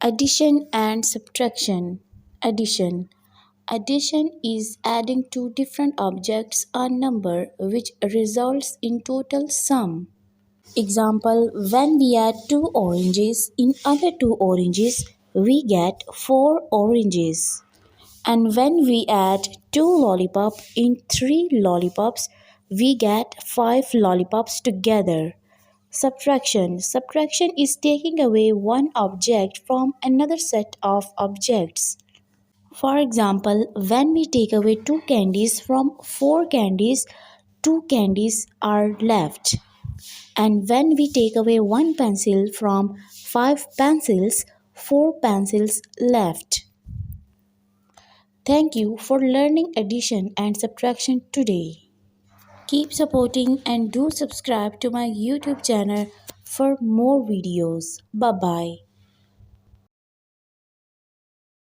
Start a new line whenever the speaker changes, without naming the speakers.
Addition and subtraction. Addition. Addition is adding two different objects or number which results in total sum. Example, when we add two oranges in other two oranges, we get four oranges. And when we add two lollipops in three lollipops, we get five lollipops together. Subtraction. Subtraction is taking away one object from another set of objects. For example, when we take away two candies from four candies, two candies are left. And when we take away one pencil from five pencils, four pencils left. Thank you for learning addition and subtraction today. Keep supporting and do subscribe to my YouTube channel for more videos. Bye bye.